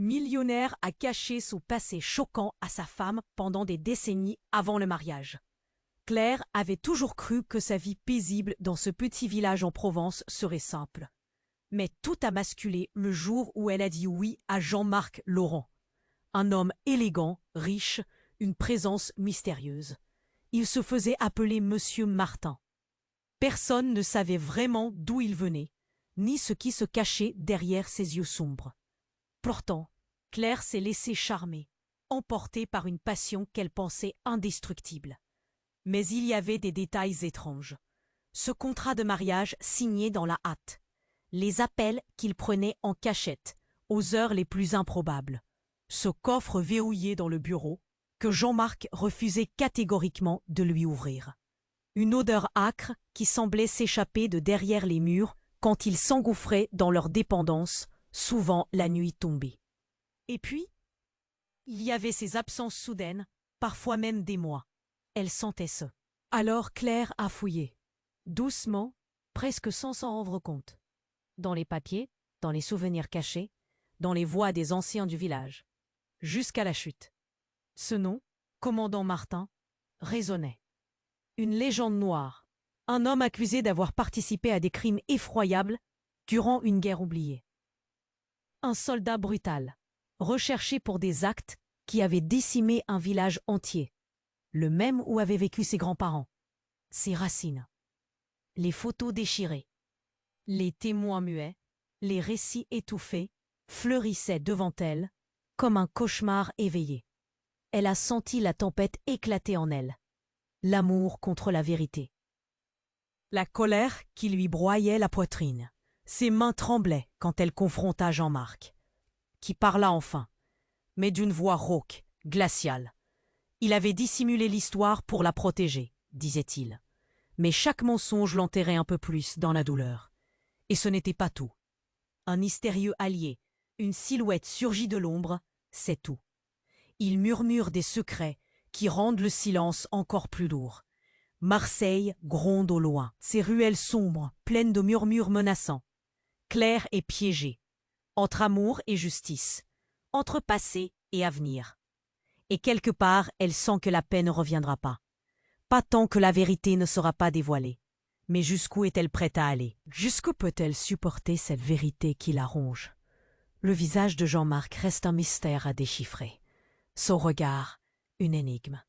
millionnaire a caché son passé choquant à sa femme pendant des décennies avant le mariage. Claire avait toujours cru que sa vie paisible dans ce petit village en Provence serait simple. Mais tout a basculé le jour où elle a dit oui à Jean-Marc Laurent. Un homme élégant, riche, une présence mystérieuse. Il se faisait appeler Monsieur Martin. Personne ne savait vraiment d'où il venait, ni ce qui se cachait derrière ses yeux sombres. Pourtant, Claire s'est laissée charmer, emportée par une passion qu'elle pensait indestructible. Mais il y avait des détails étranges. Ce contrat de mariage signé dans la hâte. Les appels qu'il prenait en cachette, aux heures les plus improbables. Ce coffre verrouillé dans le bureau, que Jean-Marc refusait catégoriquement de lui ouvrir. Une odeur âcre qui semblait s'échapper de derrière les murs quand ils s'engouffraient dans leur dépendance, souvent la nuit tombée. Et puis, il y avait ces absences soudaines, parfois même des mois. Elle sentait ce. Alors Claire a fouillé, doucement, presque sans s'en rendre compte. Dans les papiers, dans les souvenirs cachés, dans les voix des anciens du village, jusqu'à la chute. Ce nom, commandant Martin, résonnait. Une légende noire, un homme accusé d'avoir participé à des crimes effroyables durant une guerre oubliée. Un soldat brutal, recherché pour des actes qui avaient décimé un village entier, le même où avaient vécu ses grands-parents, ses racines. Les photos déchirées, les témoins muets, les récits étouffés fleurissaient devant elle comme un cauchemar éveillé. Elle a senti la tempête éclater en elle, l'amour contre la vérité. La colère qui lui broyait la poitrine. Ses mains tremblaient quand elle confronta Jean-Marc, qui parla enfin, mais d'une voix rauque, glaciale. Il avait dissimulé l'histoire pour la protéger, disait-il. Mais chaque mensonge l'enterrait un peu plus dans la douleur. Et ce n'était pas tout. Un mystérieux allié, une silhouette surgit de l'ombre, c'est tout. Il murmure des secrets qui rendent le silence encore plus lourd. Marseille gronde au loin, ses ruelles sombres, pleines de murmures menaçants. Claire est piégée, entre amour et justice, entre passé et avenir. Et quelque part, elle sent que la paix ne reviendra pas. Pas tant que la vérité ne sera pas dévoilée. Mais jusqu'où est-elle prête à aller? Jusqu'où peut-elle supporter cette vérité qui la ronge? Le visage de Jean-Marc reste un mystère à déchiffrer. Son regard, une énigme.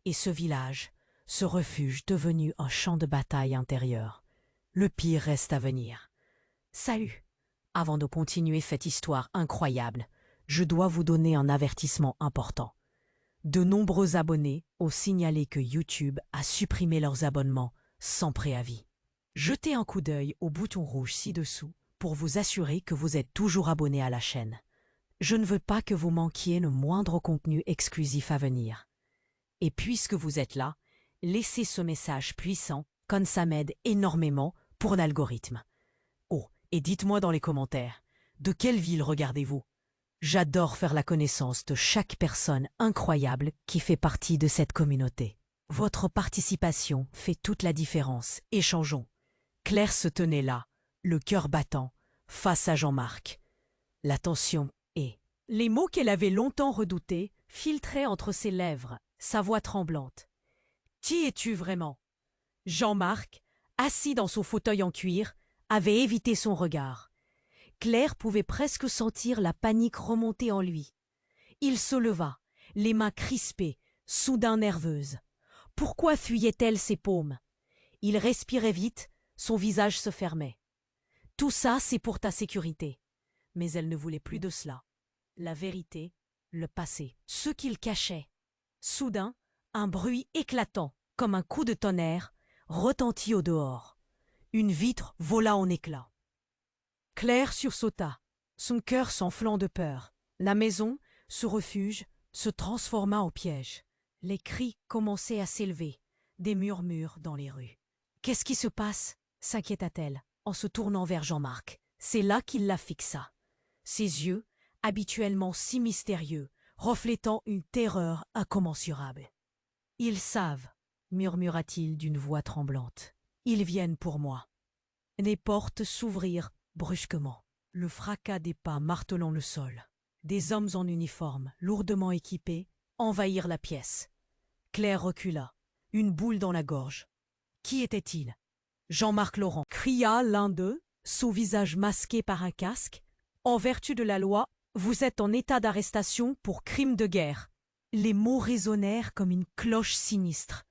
Et ce village, ce refuge devenu un champ de bataille intérieur. Le pire reste à venir. Salut! Avant de continuer cette histoire incroyable, je dois vous donner un avertissement important. De nombreux abonnés ont signalé que YouTube a supprimé leurs abonnements sans préavis. Jetez un coup d'œil au bouton rouge ci-dessous pour vous assurer que vous êtes toujours abonné à la chaîne. Je ne veux pas que vous manquiez le moindre contenu exclusif à venir. Et puisque vous êtes là, laissez ce message puissant, comme ça m'aide énormément pour l'algorithme. Oh, et dites-moi dans les commentaires, de quelle ville regardez-vous? J'adore faire la connaissance de chaque personne incroyable qui fait partie de cette communauté. Votre participation fait toute la différence. Échangeons. Claire se tenait là, le cœur battant, face à Jean-Marc. La tension est. Les mots qu'elle avait longtemps redoutés filtraient entre ses lèvres, sa voix tremblante. Qui es-tu vraiment? Jean-Marc, assis dans son fauteuil en cuir, avait évité son regard. Claire pouvait presque sentir la panique remonter en lui. Il se leva, les mains crispées, soudain nerveuses. Pourquoi fuyait-elle ses paumes? Il respirait vite, son visage se fermait. Tout ça, c'est pour ta sécurité. Mais elle ne voulait plus de cela. La vérité, le passé, ce qu'il cachait. Soudain, un bruit éclatant, comme un coup de tonnerre, retentit au dehors. Une vitre vola en éclats. Claire sursauta, son cœur s'enflant de peur. La maison, ce refuge, se transforma en piège. Les cris commençaient à s'élever, des murmures dans les rues. « Qu'est-ce qui se passe ?» s'inquiéta-t-elle, en se tournant vers Jean-Marc. C'est là qu'il la fixa. Ses yeux, habituellement si mystérieux, reflétant une terreur incommensurable. « Ils savent, » murmura-t-il d'une voix tremblante. « Ils viennent pour moi. » Les portes s'ouvrirent brusquement, le fracas des pas martelant le sol. Des hommes en uniforme, lourdement équipés, envahirent la pièce. Claire recula, une boule dans la gorge. Qui était-il? Jean-Marc Laurent, cria l'un d'eux, son visage masqué par un casque. En vertu de la loi, vous êtes en état d'arrestation pour crime de guerre. Les mots résonnèrent comme une cloche sinistre.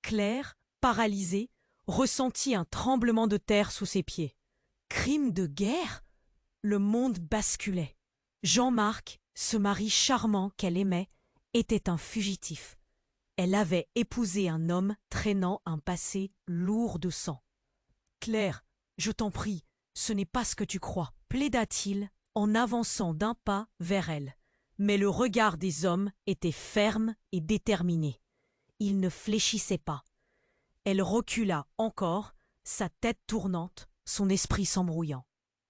Claire, paralysée, ressentit un tremblement de terre sous ses pieds. Crime de guerre? Le monde basculait. Jean-Marc, ce mari charmant qu'elle aimait, était un fugitif. Elle avait épousé un homme traînant un passé lourd de sang. « Claire, je t'en prie, ce n'est pas ce que tu crois, plaida-t-il en avançant d'un pas vers elle. Mais le regard des hommes était ferme et déterminé. Il ne fléchissait pas. Elle recula encore, sa tête tournante, son esprit s'embrouillant.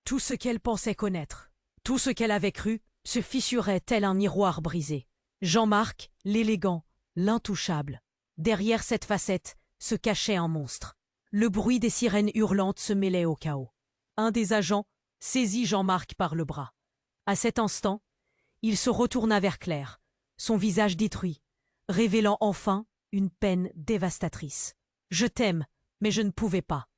Tout ce qu'elle pensait connaître, tout ce qu'elle avait cru, se fissurait tel un miroir brisé. Jean-Marc, l'élégant, l'intouchable. Derrière cette facette se cachait un monstre. Le bruit des sirènes hurlantes se mêlait au chaos. Un des agents saisit Jean-Marc par le bras. À cet instant, il se retourna vers Claire, son visage détruit, révélant enfin une peine dévastatrice. « Je t'aime, mais je ne pouvais pas. »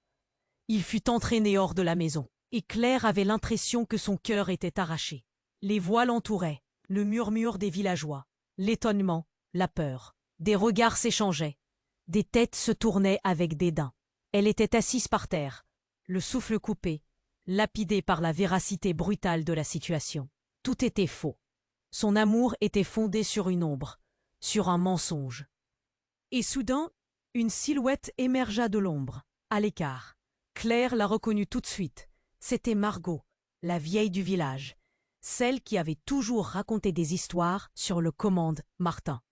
Il fut entraîné hors de la maison, et Claire avait l'impression que son cœur était arraché. Les voix l'entouraient, le murmure des villageois, l'étonnement, la peur. Des regards s'échangeaient, des têtes se tournaient avec dédain. Elle était assise par terre, le souffle coupé, lapidée par la véracité brutale de la situation. Tout était faux. Son amour était fondé sur une ombre, sur un mensonge. Et soudain, une silhouette émergea de l'ombre, à l'écart. Claire la reconnut tout de suite. C'était Margot, la vieille du village, celle qui avait toujours raconté des histoires sur le commande Martin.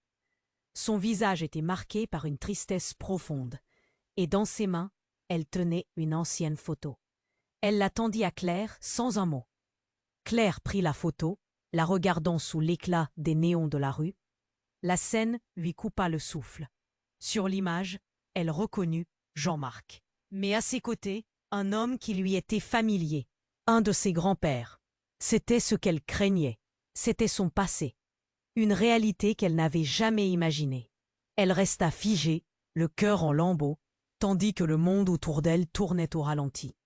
Son visage était marqué par une tristesse profonde, et dans ses mains, elle tenait une ancienne photo. Elle la tendit à Claire sans un mot. Claire prit la photo, la regardant sous l'éclat des néons de la rue. La scène lui coupa le souffle. Sur l'image, elle reconnut Jean-Marc. Mais à ses côtés, un homme qui lui était familier, un de ses grands-pères. C'était ce qu'elle craignait, c'était son passé, une réalité qu'elle n'avait jamais imaginée. Elle resta figée, le cœur en lambeaux, tandis que le monde autour d'elle tournait au ralenti.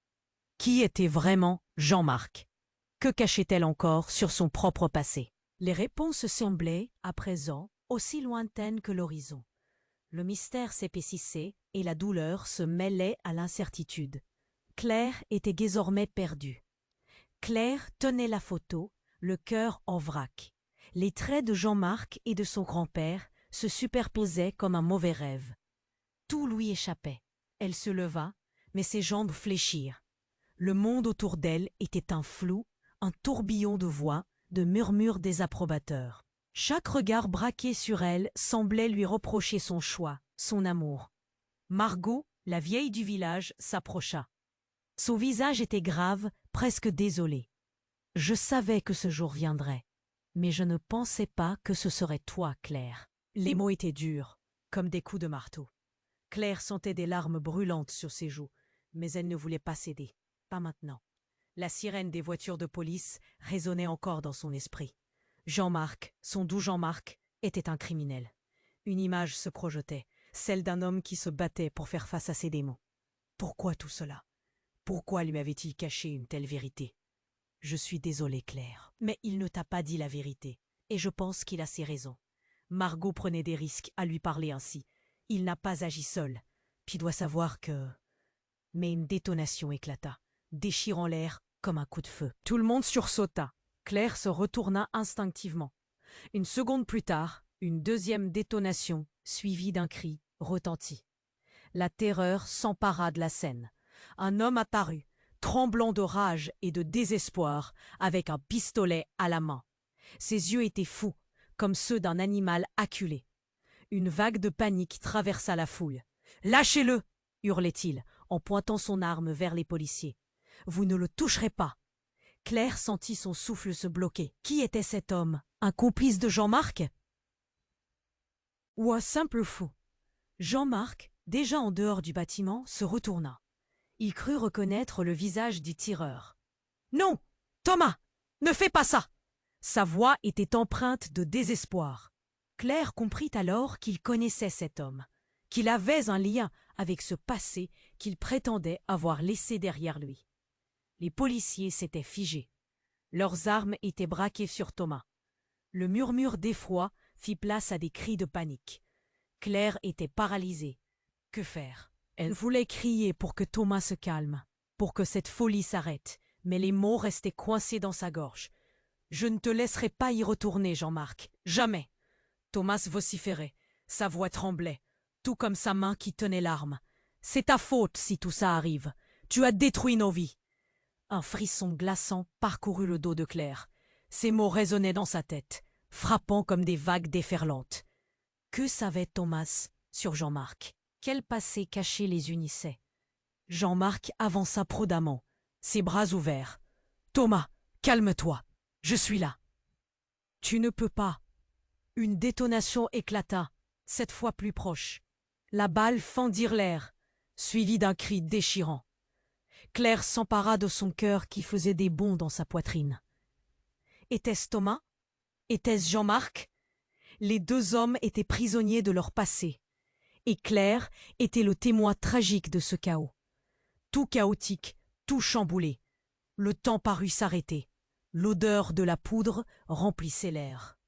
Qui était vraiment Jean-Marc? Que cachait-elle encore sur son propre passé? Les réponses semblaient, à présent, aussi lointaines que l'horizon. Le mystère s'épaississait et la douleur se mêlait à l'incertitude. Claire était désormais perdue. Claire tenait la photo, le cœur en vrac. Les traits de Jean-Marc et de son grand-père se superposaient comme un mauvais rêve. Tout lui échappait. Elle se leva, mais ses jambes fléchirent. Le monde autour d'elle était un flou, un tourbillon de voix, de murmures désapprobateurs. Chaque regard braqué sur elle semblait lui reprocher son choix, son amour. Margot, la vieille du village, s'approcha. Son visage était grave, presque désolé. « Je savais que ce jour viendrait, mais je ne pensais pas que ce serait toi, Claire. » Les mots étaient durs, comme des coups de marteau. Claire sentait des larmes brûlantes sur ses joues, mais elle ne voulait pas céder. Pas maintenant. La sirène des voitures de police résonnait encore dans son esprit. Jean-Marc, son doux Jean-Marc, était un criminel. Une image se projetait, celle d'un homme qui se battait pour faire face à ses démons. Pourquoi tout cela? Pourquoi lui avait-il caché une telle vérité? Je suis désolée, Claire, mais il ne t'a pas dit la vérité, et je pense qu'il a ses raisons. Margot prenait des risques à lui parler ainsi. Il n'a pas agi seul. Puis doit savoir que... Mais une détonation éclata, déchirant l'air comme un coup de feu. Tout le monde sursauta. Claire se retourna instinctivement. Une seconde plus tard, une deuxième détonation, suivie d'un cri, retentit. La terreur s'empara de la scène. Un homme apparut, tremblant de rage et de désespoir, avec un pistolet à la main. Ses yeux étaient fous, comme ceux d'un animal acculé. Une vague de panique traversa la foule. « Lâchez-le » hurlait-il, en pointant son arme vers les policiers. « Vous ne le toucherez pas !» Claire sentit son souffle se bloquer. Qui était cet homme? Un complice de Jean-Marc? Ou un simple fou? Jean-Marc, déjà en dehors du bâtiment, se retourna. Il crut reconnaître le visage du tireur. « Non! Thomas! Ne fais pas ça !» Sa voix était empreinte de désespoir. Claire comprit alors qu'il connaissait cet homme, qu'il avait un lien avec ce passé qu'il prétendait avoir laissé derrière lui. Les policiers s'étaient figés. Leurs armes étaient braquées sur Thomas. Le murmure d'effroi fit place à des cris de panique. Claire était paralysée. Que faire? Elle voulait crier pour que Thomas se calme, pour que cette folie s'arrête, mais les mots restaient coincés dans sa gorge. « Je ne te laisserai pas y retourner, Jean-Marc. Jamais !» Thomas vociférait. Sa voix tremblait, tout comme sa main qui tenait l'arme. « C'est ta faute si tout ça arrive. Tu as détruit nos vies. » Un frisson glaçant parcourut le dos de Claire. Ces mots résonnaient dans sa tête, frappant comme des vagues déferlantes. Que savait Thomas sur Jean-Marc? Quel passé caché les unissait? Jean-Marc avança prudemment, ses bras ouverts. « Thomas, calme-toi, je suis là. »« Tu ne peux pas. » Une détonation éclata, cette fois plus proche. La balle fendit l'air, suivie d'un cri déchirant. Claire s'empara de son cœur qui faisait des bonds dans sa poitrine. Était-ce Thomas? Était-ce Jean-Marc? Les deux hommes étaient prisonniers de leur passé, et Claire était le témoin tragique de ce chaos. Tout chaotique, tout chamboulé. Le temps parut s'arrêter. L'odeur de la poudre remplissait l'air.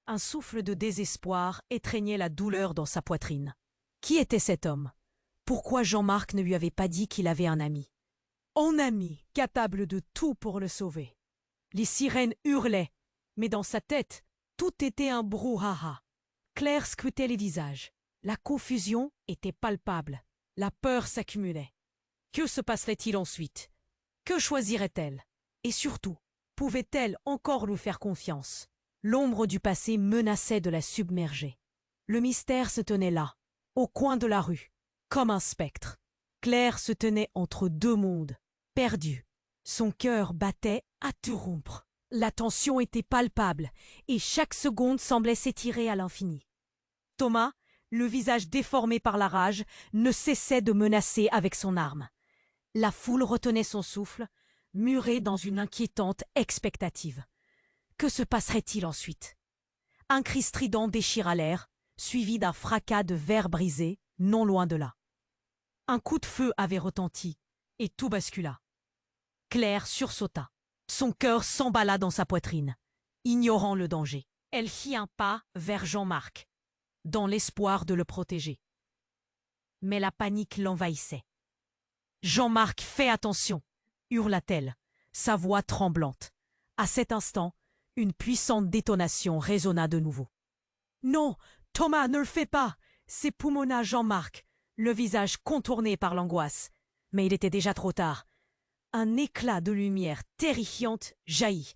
Un souffle de désespoir étreignait la douleur dans sa poitrine. Qui était cet homme? Pourquoi Jean-Marc ne lui avait pas dit qu'il avait un ami? Un ami, capable de tout pour le sauver. Les sirènes hurlaient, mais dans sa tête, tout était un brouhaha. Claire scrutait les visages. La confusion était palpable. La peur s'accumulait. Que se passerait-il ensuite? Que choisirait-elle? Et surtout, pouvait-elle encore lui faire confiance? L'ombre du passé menaçait de la submerger. Le mystère se tenait là, au coin de la rue, comme un spectre. Claire se tenait entre deux mondes, perdue. Son cœur battait à tout rompre. La tension était palpable, et chaque seconde semblait s'étirer à l'infini. Thomas, le visage déformé par la rage, ne cessait de menacer avec son arme. La foule retenait son souffle, murée dans une inquiétante expectative. Que se passerait-il ensuite? Un cri strident déchira l'air, suivi d'un fracas de verre brisé, non loin de là. Un coup de feu avait retenti, et tout bascula. Claire sursauta. Son cœur s'emballa dans sa poitrine. Ignorant le danger, elle fit un pas vers Jean-Marc, dans l'espoir de le protéger. Mais la panique l'envahissait. « Jean-Marc, fais attention !» hurla-t-elle, sa voix tremblante. À cet instant, une puissante détonation résonna de nouveau. « Non, Thomas, ne le fais pas !» s'époumonna Jean-Marc, le visage contourné par l'angoisse. Mais il était déjà trop tard. Un éclat de lumière terrifiante jaillit.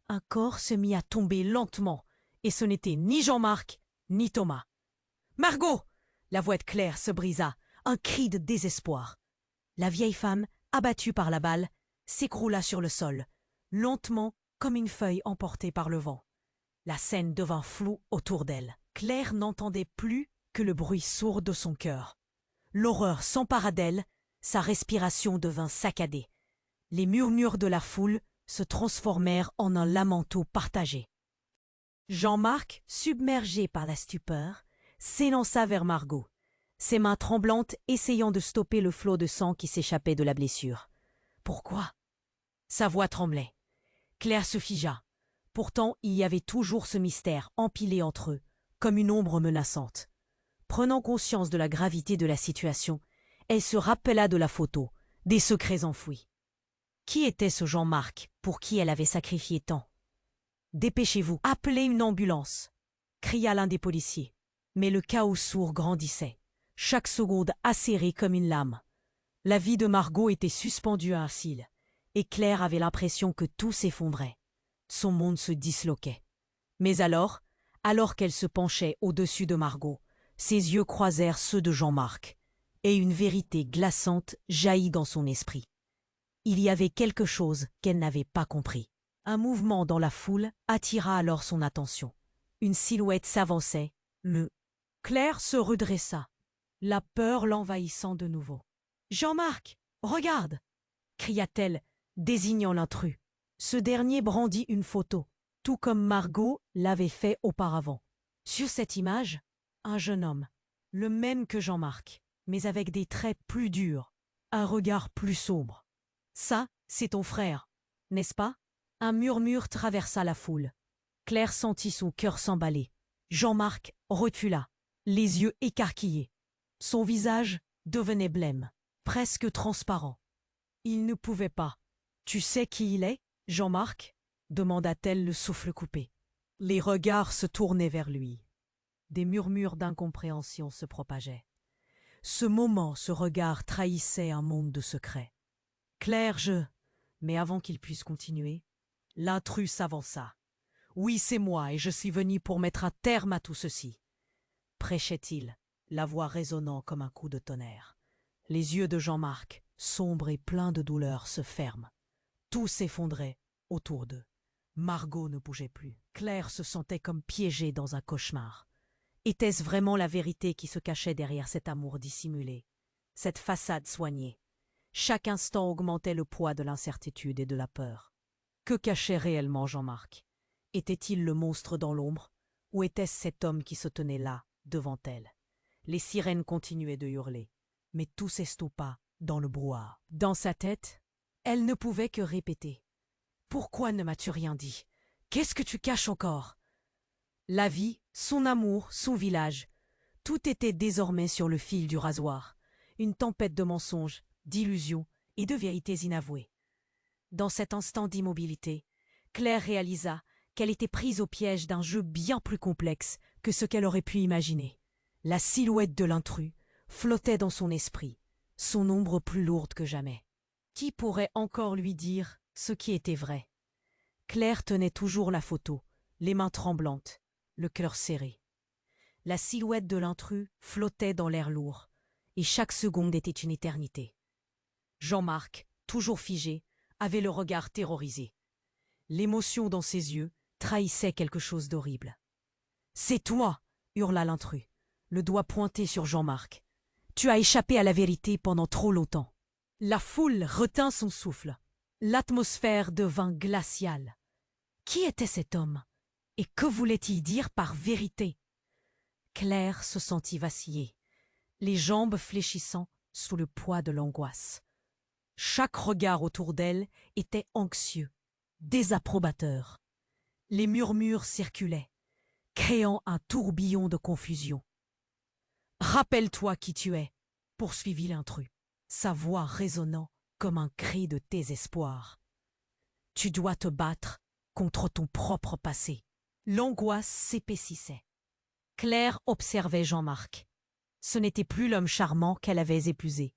Un corps se mit à tomber lentement, et ce n'était ni Jean-Marc, ni Thomas. « Margot !» La voix de Claire se brisa, un cri de désespoir. La vieille femme, abattue par la balle, s'écroula sur le sol, lentement comme une feuille emportée par le vent. La scène devint floue autour d'elle. Claire n'entendait plus que le bruit sourd de son cœur. L'horreur s'empara d'elle, sa respiration devint saccadée. Les murmures de la foule se transformèrent en un lamento partagé. Jean-Marc, submergé par la stupeur, s'élança vers Margot, ses mains tremblantes essayant de stopper le flot de sang qui s'échappait de la blessure. Pourquoi? Sa voix tremblait. Claire se figea. Pourtant, il y avait toujours ce mystère empilé entre eux, comme une ombre menaçante. Prenant conscience de la gravité de la situation, elle se rappela de la photo, des secrets enfouis. Qui était ce Jean-Marc pour qui elle avait sacrifié tant? « Dépêchez-vous, appelez une ambulance !» cria l'un des policiers. Mais le chaos sourd grandissait, chaque seconde acérée comme une lame. La vie de Margot était suspendue à un fil, et Claire avait l'impression que tout s'effondrait. Son monde se disloquait. Mais alors qu'elle se penchait au-dessus de Margot, ses yeux croisèrent ceux de Jean-Marc, et une vérité glaçante jaillit dans son esprit. Il y avait quelque chose qu'elle n'avait pas compris. Un mouvement dans la foule attira alors son attention. Une silhouette s'avançait, Claire se redressa, la peur l'envahissant de nouveau. « Jean-Marc, regarde !» cria-t-elle, désignant l'intrus. Ce dernier brandit une photo, tout comme Margot l'avait fait auparavant. Sur cette image, un jeune homme, le même que Jean-Marc, mais avec des traits plus durs, un regard plus sombre. Ça, c'est ton frère, n'est-ce pas? Un murmure traversa la foule. Claire sentit son cœur s'emballer. Jean-Marc recula, les yeux écarquillés. Son visage devenait blême, presque transparent. Il ne pouvait pas. Tu sais qui il est, Jean-Marc? Demanda-t-elle le souffle coupé. Les regards se tournaient vers lui. Des murmures d'incompréhension se propageaient. Ce moment, ce regard trahissait un monde de secrets. Claire, Mais avant qu'il puisse continuer, l'intrus s'avança. Oui, c'est moi, et je suis venu pour mettre un terme à tout ceci. Prêchait-il, la voix résonnant comme un coup de tonnerre. Les yeux de Jean-Marc, sombres et pleins de douleur, se ferment. Tout s'effondrait autour d'eux. Margot ne bougeait plus. Claire se sentait comme piégée dans un cauchemar. Était-ce vraiment la vérité qui se cachait derrière cet amour dissimulé, cette façade soignée? Chaque instant augmentait le poids de l'incertitude et de la peur. Que cachait réellement Jean-Marc? Était-il le monstre dans l'ombre, ou était-ce cet homme qui se tenait là, devant elle? Les sirènes continuaient de hurler, mais tout s'estoupa dans le brouhaha. Dans sa tête, elle ne pouvait que répéter. « Pourquoi ne m'as-tu rien dit? Qu'est-ce que tu caches encore ?» La vie, son amour, son village, tout était désormais sur le fil du rasoir, une tempête de mensonges, d'illusions et de vérités inavouées. Dans cet instant d'immobilité, Claire réalisa qu'elle était prise au piège d'un jeu bien plus complexe que ce qu'elle aurait pu imaginer. La silhouette de l'intrus flottait dans son esprit, son ombre plus lourde que jamais. Qui pourrait encore lui dire ce qui était vrai? Claire tenait toujours la photo, les mains tremblantes, le cœur serré. La silhouette de l'intrus flottait dans l'air lourd, et chaque seconde était une éternité. Jean-Marc, toujours figé, avait le regard terrorisé. L'émotion dans ses yeux trahissait quelque chose d'horrible. « C'est toi !» hurla l'intrus, le doigt pointé sur Jean-Marc. « Tu as échappé à la vérité pendant trop longtemps. » La foule retint son souffle. L'atmosphère devint glaciale. Qui était cet homme? Et que voulait-il dire par vérité? Claire se sentit vaciller, les jambes fléchissant sous le poids de l'angoisse. Chaque regard autour d'elle était anxieux, désapprobateur. Les murmures circulaient, créant un tourbillon de confusion. « Rappelle-toi qui tu es !» poursuivit l'intrus, sa voix résonnant comme un cri de désespoir. « Tu dois te battre contre ton propre passé. » L'angoisse s'épaississait. Claire observait Jean-Marc. Ce n'était plus l'homme charmant qu'elle avait épousé.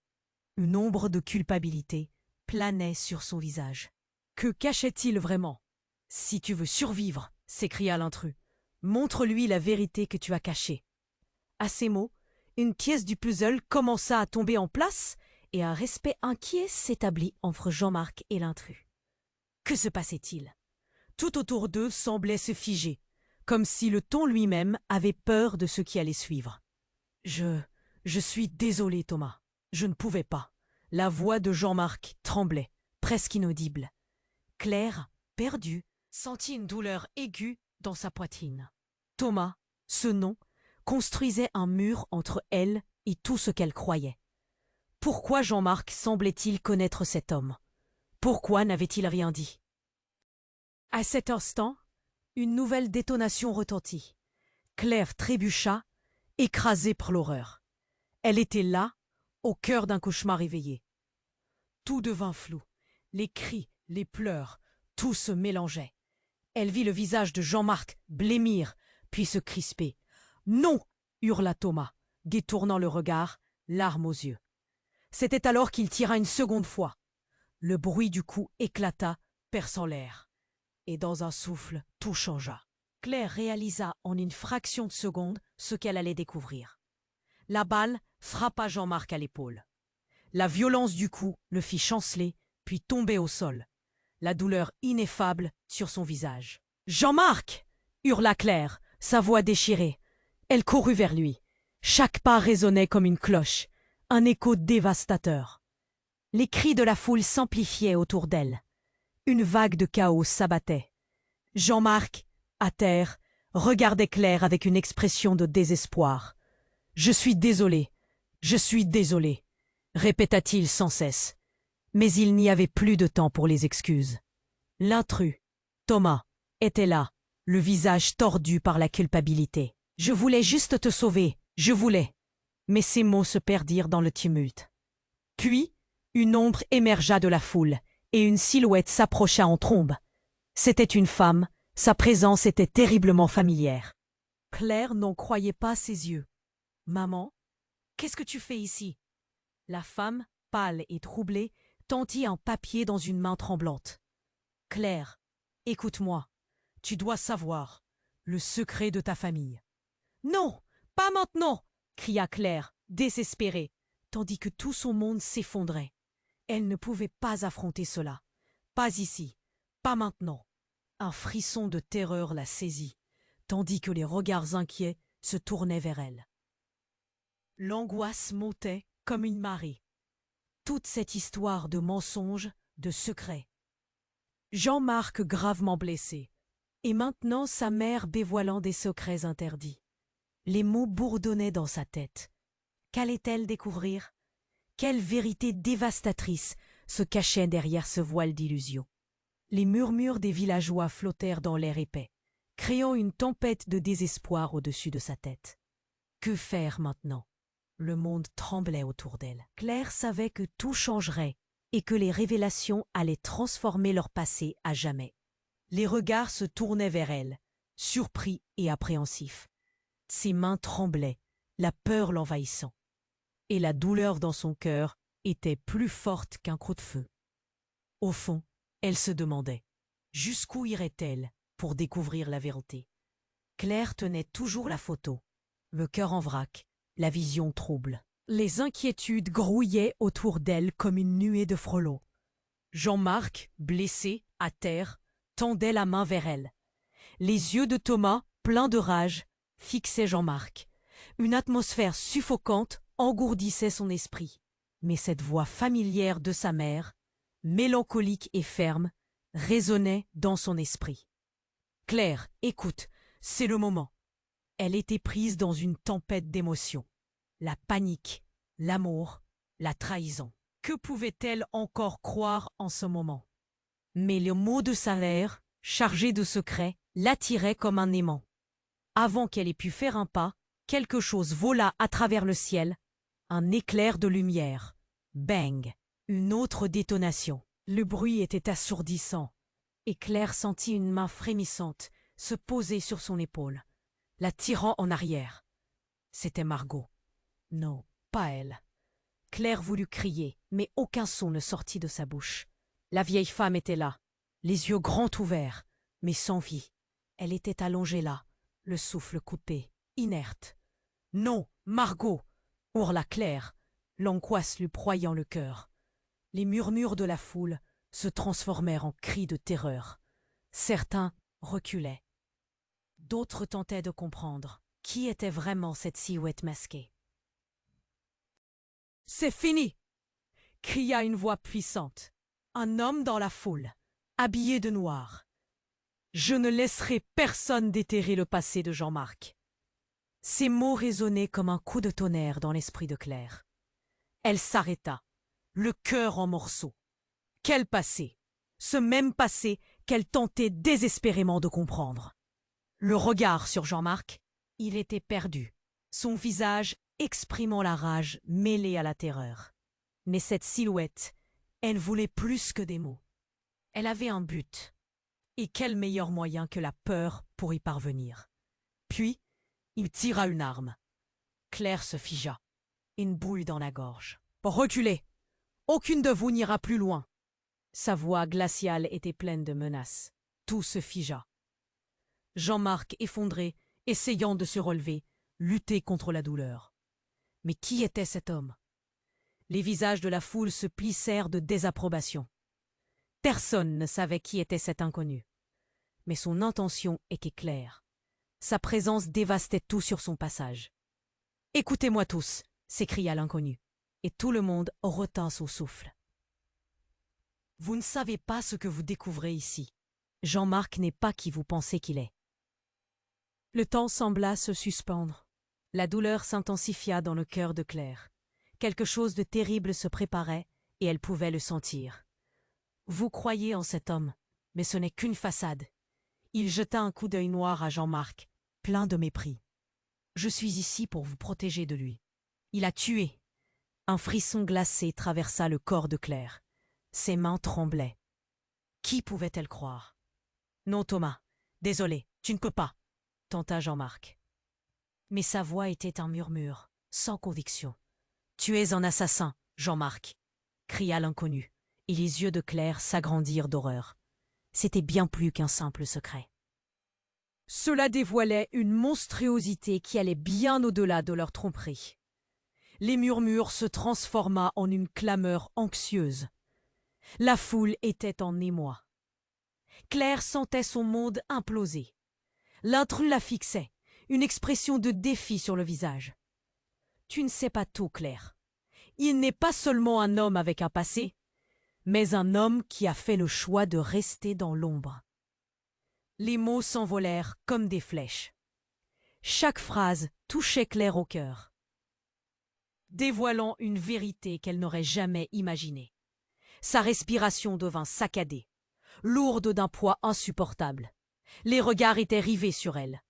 Une ombre de culpabilité planait sur son visage. Que cachait-il vraiment? « Si tu veux survivre, » s'écria l'intrus, « montre-lui la vérité que tu as cachée. » À ces mots, une pièce du puzzle commença à tomber en place et un respect inquiet s'établit entre Jean-Marc et l'intrus. Que se passait-il? Tout autour d'eux semblait se figer, comme si le ton lui-même avait peur de ce qui allait suivre. « Je suis désolé, Thomas. Je ne pouvais pas. » La voix de Jean-Marc tremblait, presque inaudible. Claire, perdue, sentit une douleur aiguë dans sa poitrine. Thomas, ce nom, construisait un mur entre elle et tout ce qu'elle croyait. Pourquoi Jean-Marc semblait-il connaître cet homme? Pourquoi n'avait-il rien dit? À cet instant, une nouvelle détonation retentit. Claire trébucha, écrasée par l'horreur. Elle était là, au cœur d'un cauchemar éveillé. Tout devint flou. Les cris, les pleurs, tout se mélangeait. Elle vit le visage de Jean-Marc blêmir, puis se crisper. « Non !» hurla Thomas, détournant le regard, larmes aux yeux. C'était alors qu'il tira une seconde fois. Le bruit du coup éclata, perçant l'air. Et dans un souffle, tout changea. Claire réalisa en une fraction de seconde ce qu'elle allait découvrir. La balle frappa Jean-Marc à l'épaule. La violence du coup le fit chanceler, puis tomber au sol. La douleur ineffable sur son visage. « Jean-Marc !» hurla Claire, sa voix déchirée. Elle courut vers lui. Chaque pas résonnait comme une cloche, un écho dévastateur. Les cris de la foule s'amplifiaient autour d'elle. Une vague de chaos s'abattait. Jean-Marc, à terre, regardait Claire avec une expression de désespoir. « Je suis désolé, je suis désolé », répéta-t-il sans cesse. Mais il n'y avait plus de temps pour les excuses. L'intrus, Thomas, était là, le visage tordu par la culpabilité. « Je voulais juste te sauver, je voulais. » Mais ses mots se perdirent dans le tumulte. Puis, une ombre émergea de la foule, et une silhouette s'approcha en trombe. C'était une femme, sa présence était terriblement familière. Claire n'en croyait pas ses yeux. « Maman, qu'est-ce que tu fais ici ?» La femme, pâle et troublée, tendit un papier dans une main tremblante. « Claire, écoute-moi, tu dois savoir le secret de ta famille. »« Non, pas maintenant !» cria Claire, désespérée, tandis que tout son monde s'effondrait. Elle ne pouvait pas affronter cela. Pas ici, pas maintenant. Un frisson de terreur la saisit, tandis que les regards inquiets se tournaient vers elle. L'angoisse montait comme une marée. Toute cette histoire de mensonges, de secrets. Jean-Marc gravement blessé, et maintenant sa mère dévoilant des secrets interdits. Les mots bourdonnaient dans sa tête. Qu'allait-elle découvrir? Quelle vérité dévastatrice se cachait derrière ce voile d'illusion? Les murmures des villageois flottèrent dans l'air épais, créant une tempête de désespoir au-dessus de sa tête. Que faire maintenant? Le monde tremblait autour d'elle. Claire savait que tout changerait et que les révélations allaient transformer leur passé à jamais. Les regards se tournaient vers elle, surpris et appréhensifs. Ses mains tremblaient, la peur l'envahissant. Et la douleur dans son cœur était plus forte qu'un coup de feu. Au fond, elle se demandait jusqu'où irait-elle pour découvrir la vérité. Claire tenait toujours la photo, le cœur en vrac, la vision trouble. Les inquiétudes grouillaient autour d'elle comme une nuée de frelons. Jean-Marc, blessé, à terre, tendait la main vers elle. Les yeux de Thomas, pleins de rage, fixaient Jean-Marc. Une atmosphère suffocante engourdissait son esprit. Mais cette voix familière de sa mère, mélancolique et ferme, résonnait dans son esprit. « Claire, écoute, c'est le moment. » Elle était prise dans une tempête d'émotions. La panique, l'amour, la trahison. Que pouvait-elle encore croire en ce moment? Mais le mot de sa mère, chargé de secrets, l'attirait comme un aimant. Avant qu'elle ait pu faire un pas, quelque chose vola à travers le ciel, un éclair de lumière. Bang! Une autre détonation. Le bruit était assourdissant, et Claire sentit une main frémissante se poser sur son épaule, la tirant en arrière. C'était Margot. Non, pas elle. Claire voulut crier, mais aucun son ne sortit de sa bouche. La vieille femme était là, les yeux grands ouverts, mais sans vie. Elle était allongée là, le souffle coupé, inerte. « Non, Margot !» hurla Claire, l'angoisse lui broyant le cœur. Les murmures de la foule se transformèrent en cris de terreur. Certains reculaient. D'autres tentaient de comprendre qui était vraiment cette silhouette masquée. « C'est fini !» cria une voix puissante. Un homme dans la foule, habillé de noir. « Je ne laisserai personne déterrer le passé de Jean-Marc. » Ces mots résonnaient comme un coup de tonnerre dans l'esprit de Claire. Elle s'arrêta, le cœur en morceaux. Quel passé! Ce même passé qu'elle tentait désespérément de comprendre. Le regard sur Jean-Marc, il était perdu, son visage exprimant la rage mêlée à la terreur. Mais cette silhouette, elle voulait plus que des mots. Elle avait un but. Et quel meilleur moyen que la peur pour y parvenir. Puis, il tira une arme. Claire se figea, une boule dans la gorge. « Reculez! Aucune de vous n'ira plus loin !» Sa voix glaciale était pleine de menaces. Tout se figea. Jean-Marc, effondré, essayant de se relever, luttait contre la douleur. Mais qui était cet homme? Les visages de la foule se plissèrent de désapprobation. Personne ne savait qui était cet inconnu. Mais son intention était claire. Sa présence dévastait tout sur son passage. « Écoutez-moi tous !» s'écria l'inconnu, et tout le monde retint son souffle. « Vous ne savez pas ce que vous découvrez ici. Jean-Marc n'est pas qui vous pensez qu'il est. Le temps sembla se suspendre. La douleur s'intensifia dans le cœur de Claire. Quelque chose de terrible se préparait, et elle pouvait le sentir. Vous croyez en cet homme, mais ce n'est qu'une façade. Il jeta un coup d'œil noir à Jean-Marc, plein de mépris. Je suis ici pour vous protéger de lui. Il a tué. Un frisson glacé traversa le corps de Claire. Ses mains tremblaient. Qui pouvait-elle croire? Non, Thomas. Désolé, tu ne peux pas, tenta Jean-Marc. Mais sa voix était un murmure, sans conviction. Tu es un assassin, Jean-Marc, cria l'inconnu, et les yeux de Claire s'agrandirent d'horreur. C'était bien plus qu'un simple secret. Cela dévoilait une monstruosité qui allait bien au-delà de leur tromperie. Les murmures se transforma en une clameur anxieuse. La foule était en émoi. Claire sentait son monde imploser. L'intrus la fixait, une expression de défi sur le visage. Tu ne sais pas tout, Claire. Il n'est pas seulement un homme avec un passé, mais un homme qui a fait le choix de rester dans l'ombre. Les mots s'envolèrent comme des flèches. Chaque phrase touchait Claire au cœur, dévoilant une vérité qu'elle n'aurait jamais imaginée. Sa respiration devint saccadée, lourde d'un poids insupportable. Les regards étaient rivés sur elle.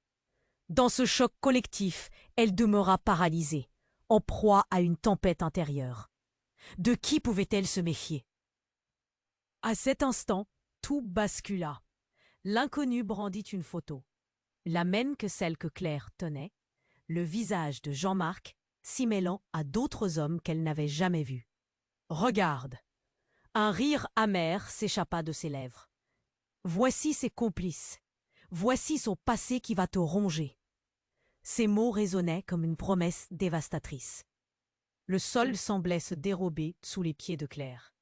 Dans ce choc collectif, elle demeura paralysée, en proie à une tempête intérieure. De qui pouvait-elle se méfier? À cet instant, tout bascula. L'inconnu brandit une photo, la même que celle que Claire tenait, le visage de Jean-Marc s'y mêlant à d'autres hommes qu'elle n'avait jamais vus. « Regarde !» Un rire amer s'échappa de ses lèvres. « Voici ses complices. Voici son passé qui va te ronger. » Ces mots résonnaient comme une promesse dévastatrice. Le sol semblait se dérober sous les pieds de Claire.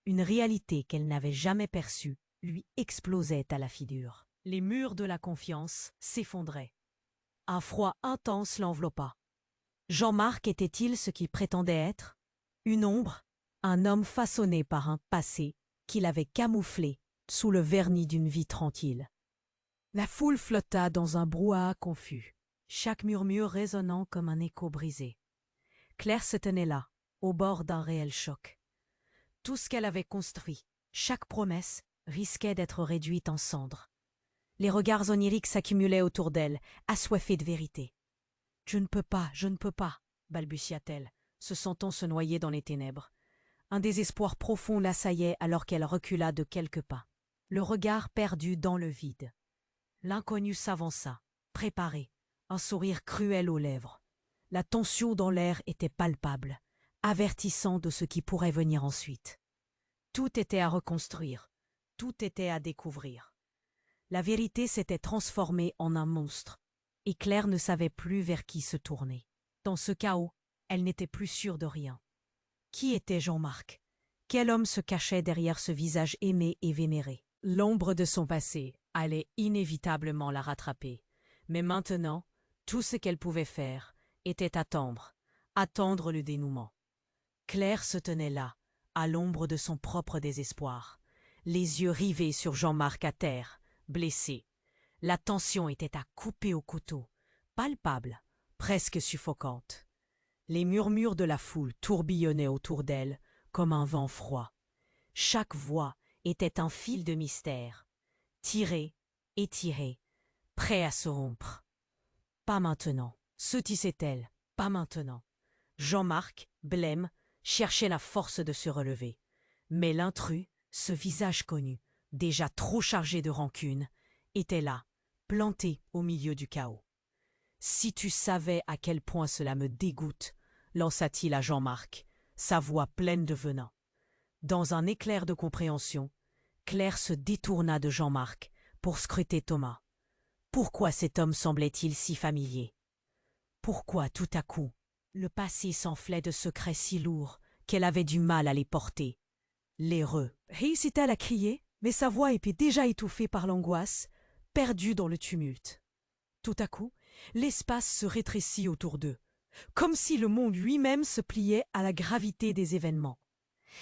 Une réalité qu'elle n'avait jamais perçue lui explosait à la figure. Les murs de la confiance s'effondraient. Un froid intense l'enveloppa. Jean-Marc était-il ce qu'il prétendait être? Une ombre, un homme façonné par un passé qu'il avait camouflé sous le vernis d'une vie tranquille. La foule flotta dans un brouhaha confus, chaque murmure résonnant comme un écho brisé. Claire se tenait là, au bord d'un réel choc. Tout ce qu'elle avait construit, chaque promesse, risquait d'être réduite en cendres. Les regards oniriques s'accumulaient autour d'elle, assoiffés de vérité. « Je ne peux pas, balbutia-t-elle, se sentant se noyer dans les ténèbres. Un désespoir profond l'assaillait alors qu'elle recula de quelques pas, le regard perdu dans le vide. L'inconnu s'avança, préparé, un sourire cruel aux lèvres. La tension dans l'air était palpable, avertissant de ce qui pourrait venir ensuite. Tout était à reconstruire, tout était à découvrir. La vérité s'était transformée en un monstre, et Claire ne savait plus vers qui se tourner. Dans ce chaos, elle n'était plus sûre de rien. Qui était Jean-Marc? Quel homme se cachait derrière ce visage aimé et vénéré? L'ombre de son passé allait inévitablement la rattraper, mais maintenant, tout ce qu'elle pouvait faire était attendre le dénouement. Claire se tenait là, à l'ombre de son propre désespoir, les yeux rivés sur Jean-Marc à terre, blessé. La tension était à couper au couteau, palpable, presque suffocante. Les murmures de la foule tourbillonnaient autour d'elle comme un vent froid. Chaque voix était un fil de mystère, tiré, étiré, prêt à se rompre. Pas maintenant, se tissait-elle, pas maintenant. Jean-Marc, blême, cherchait la force de se relever. Mais l'intrus, ce visage connu, déjà trop chargé de rancune, était là, planté au milieu du chaos. « Si tu savais à quel point cela me dégoûte, lança-t-il à Jean-Marc, sa voix pleine de venin. Dans un éclair de compréhension, Claire se détourna de Jean-Marc pour scruter Thomas. Pourquoi cet homme semblait-il si familier? Pourquoi, tout à coup, le passé s'enflait de secrets si lourds qu'elle avait du mal à les porter? L'éreux. Réussit-elle à crier, mais sa voix était déjà étouffée par l'angoisse, perdue dans le tumulte. Tout à coup, l'espace se rétrécit autour d'eux, comme si le monde lui-même se pliait à la gravité des événements.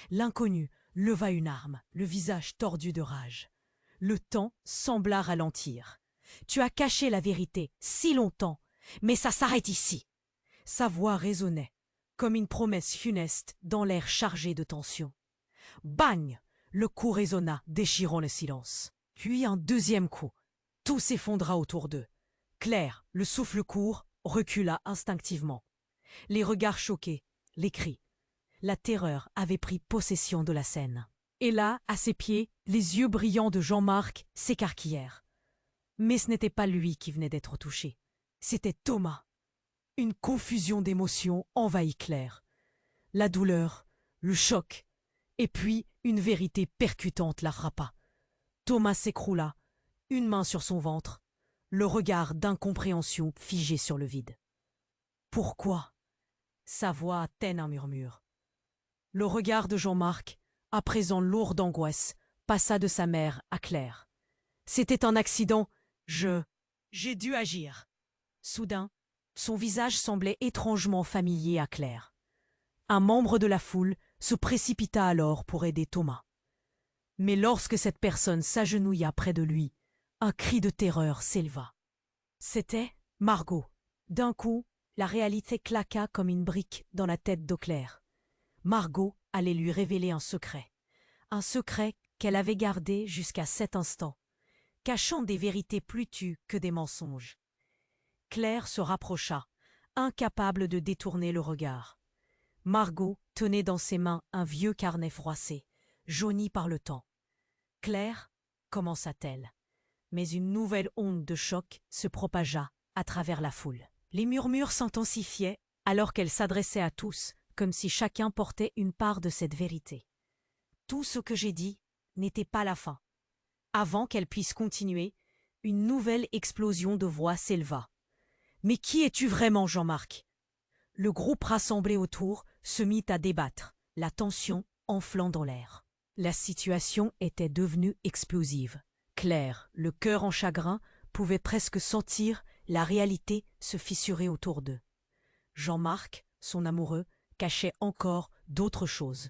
L'inconnu leva une arme, le visage tordu de rage. Le temps sembla ralentir. Tu as caché la vérité si longtemps, mais ça s'arrête ici. Sa voix résonnait, comme une promesse funeste dans l'air chargé de tension. Bang! Le coup résonna, déchirant le silence. Puis un deuxième coup. Tout s'effondra autour d'eux. Claire, le souffle court, recula instinctivement. Les regards choqués, les cris. La terreur avait pris possession de la scène. Et là, à ses pieds, les yeux brillants de Jean-Marc s'écarquillèrent. Mais ce n'était pas lui qui venait d'être touché. C'était Thomas. Une confusion d'émotions envahit Claire. La douleur, le choc, et puis une vérité percutante la frappa. Thomas s'écroula, une main sur son ventre, le regard d'incompréhension figé sur le vide. Pourquoi? Sa voix à peine un murmure. Le regard de Jean-Marc, à présent lourd d'angoisse, passa de sa mère à Claire. C'était un accident. J'ai dû agir. Soudain, son visage semblait étrangement familier à Claire. Un membre de la foule se précipita alors pour aider Thomas. Mais lorsque cette personne s'agenouilla près de lui, un cri de terreur s'éleva. C'était Margot. D'un coup, la réalité claqua comme une brique dans la tête d'eau Claire. Margot allait lui révéler un secret qu'elle avait gardé jusqu'à cet instant, cachant des vérités plus tues que des mensonges. Claire se rapprocha, incapable de détourner le regard. Margot tenait dans ses mains un vieux carnet froissé, jauni par le temps. « Claire, commença-t-elle. Mais une nouvelle onde de choc se propagea à travers la foule. Les murmures s'intensifiaient alors qu'elle s'adressait à tous, comme si chacun portait une part de cette vérité. Tout ce que j'ai dit n'était pas la fin. Avant qu'elle puisse continuer, une nouvelle explosion de voix s'éleva. « Mais qui es-tu vraiment, Jean-Marc » Le groupe rassemblé autour se mit à débattre, la tension enflant dans l'air. La situation était devenue explosive. Claire, le cœur en chagrin, pouvait presque sentir la réalité se fissurer autour d'eux. Jean-Marc, son amoureux, cachait encore d'autres choses.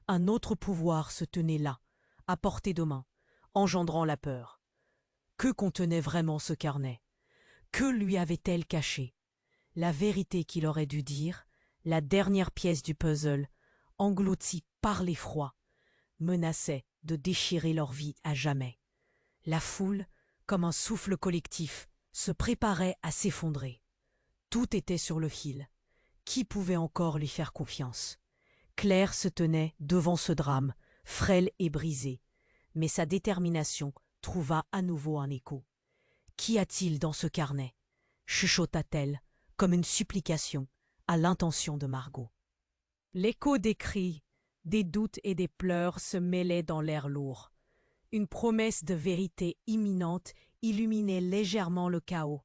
Un autre pouvoir se tenait là, à portée de main, engendrant la peur. Que contenait vraiment ce carnet? Que lui avait-elle caché? La vérité qu'il aurait dû dire, la dernière pièce du puzzle, engloutie par l'effroi, menaçait de déchirer leur vie à jamais. La foule, comme un souffle collectif, se préparait à s'effondrer. Tout était sur le fil. Qui pouvait encore lui faire confiance? Claire se tenait devant ce drame, frêle et brisée, mais sa détermination trouva à nouveau un écho. « Qu'y a-t-il dans ce carnet ?» chuchota-t-elle, comme une supplication, à l'intention de Margot. L'écho des cris, des doutes et des pleurs se mêlait dans l'air lourd. Une promesse de vérité imminente illuminait légèrement le chaos,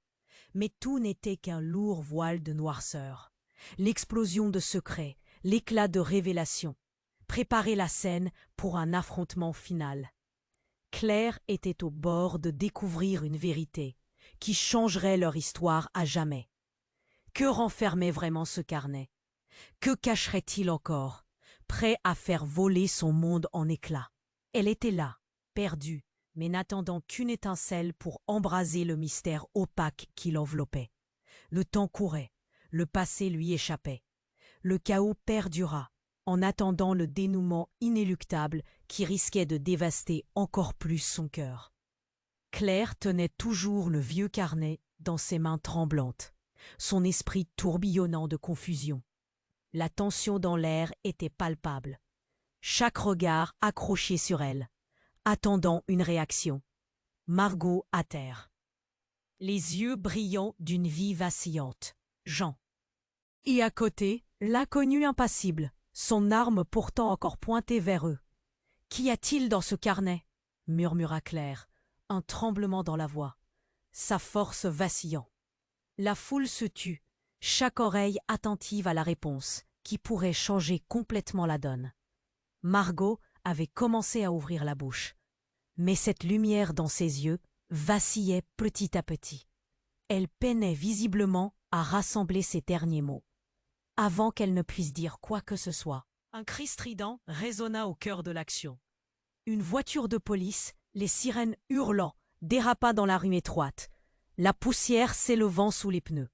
mais tout n'était qu'un lourd voile de noirceur. L'explosion de secrets, l'éclat de révélation, préparaient la scène pour un affrontement final. Claire était au bord de découvrir une vérité qui changerait leur histoire à jamais. Que renfermait vraiment ce carnet? Que cacherait-il encore, prêt à faire voler son monde en éclats? Elle était là, perdue, mais n'attendant qu'une étincelle pour embraser le mystère opaque qui l'enveloppait. Le temps courait, le passé lui échappait. Le chaos perdura, en attendant le dénouement inéluctable qui risquait de dévaster encore plus son cœur. Claire tenait toujours le vieux carnet dans ses mains tremblantes, son esprit tourbillonnant de confusion. La tension dans l'air était palpable. Chaque regard accroché sur elle, attendant une réaction. Margot à terre. Les yeux brillants d'une vie vacillante. Jean. Et à côté, l'inconnu impassible, son arme pourtant encore pointée vers eux. « Qu'y a-t-il dans ce carnet ?» murmura Claire, un tremblement dans la voix, sa force vacillant. La foule se tut, chaque oreille attentive à la réponse, qui pourrait changer complètement la donne. Margot avait commencé à ouvrir la bouche, mais cette lumière dans ses yeux vacillait petit à petit. Elle peinait visiblement à rassembler ses derniers mots. Avant qu'elle ne puisse dire quoi que ce soit, un cri strident résonna au cœur de l'action. Une voiture de police Les sirènes hurlant dérapa dans la rue étroite, la poussière s'élevant sous les pneus.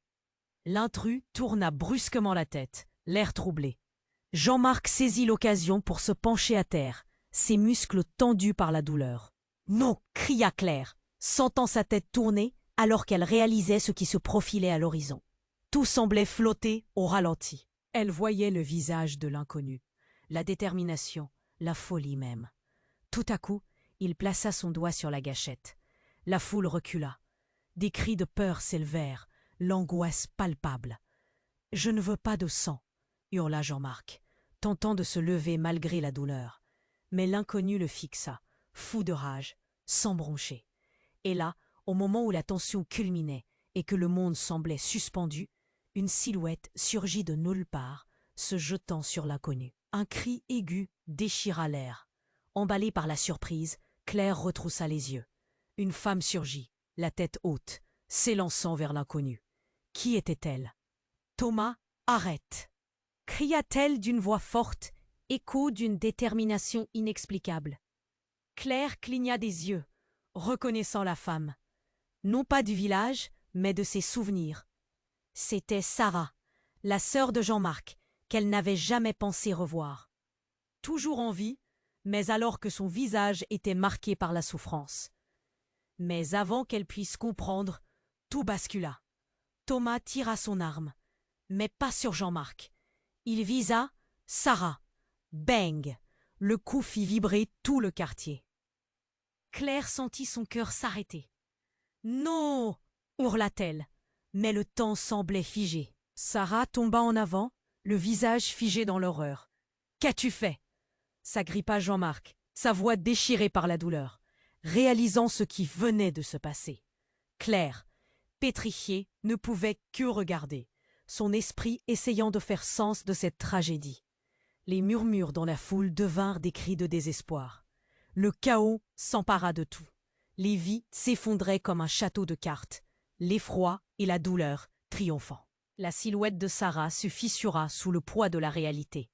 L'intrus tourna brusquement la tête, l'air troublé. Jean-Marc saisit l'occasion pour se pencher à terre, ses muscles tendus par la douleur. « Non !» cria Claire, sentant sa tête tourner alors qu'elle réalisait ce qui se profilait à l'horizon. Tout semblait flotter au ralenti. Elle voyait le visage de l'inconnu, la détermination, la folie même. Tout à coup, il plaça son doigt sur la gâchette. La foule recula. Des cris de peur s'élevèrent, l'angoisse palpable. « Je ne veux pas de sang !» hurla Jean-Marc, tentant de se lever malgré la douleur. Mais l'inconnu le fixa, fou de rage, sans broncher. Et là, au moment où la tension culminait et que le monde semblait suspendu, une silhouette surgit de nulle part, se jetant sur l'inconnu. Un cri aigu déchira l'air. Emballée par la surprise, Claire retroussa les yeux. Une femme surgit, la tête haute, s'élançant vers l'inconnu. Qui était-elle? « Thomas, arrête !» cria-t-elle d'une voix forte, écho d'une détermination inexplicable. Claire cligna des yeux, reconnaissant la femme. Non pas du village, mais de ses souvenirs. C'était Sarah, la sœur de Jean-Marc, qu'elle n'avait jamais pensé revoir. Toujours en vie, mais alors que son visage était marqué par la souffrance. Mais avant qu'elle puisse comprendre, tout bascula. Thomas tira son arme, mais pas sur Jean-Marc. Il visa Sarah. Bang! Le coup fit vibrer tout le quartier. Claire sentit son cœur s'arrêter. « Non !» hurla-t-elle, mais le temps semblait figé. Sarah tomba en avant, le visage figé dans l'horreur. « Qu'as-tu fait ?» s'agrippa Jean-Marc, sa voix déchirée par la douleur, réalisant ce qui venait de se passer. Claire, pétrifiée, ne pouvait que regarder, son esprit essayant de faire sens de cette tragédie. Les murmures dans la foule devinrent des cris de désespoir. Le chaos s'empara de tout. Les vies s'effondraient comme un château de cartes, l'effroi et la douleur triomphant. La silhouette de Sarah se fissura sous le poids de la réalité.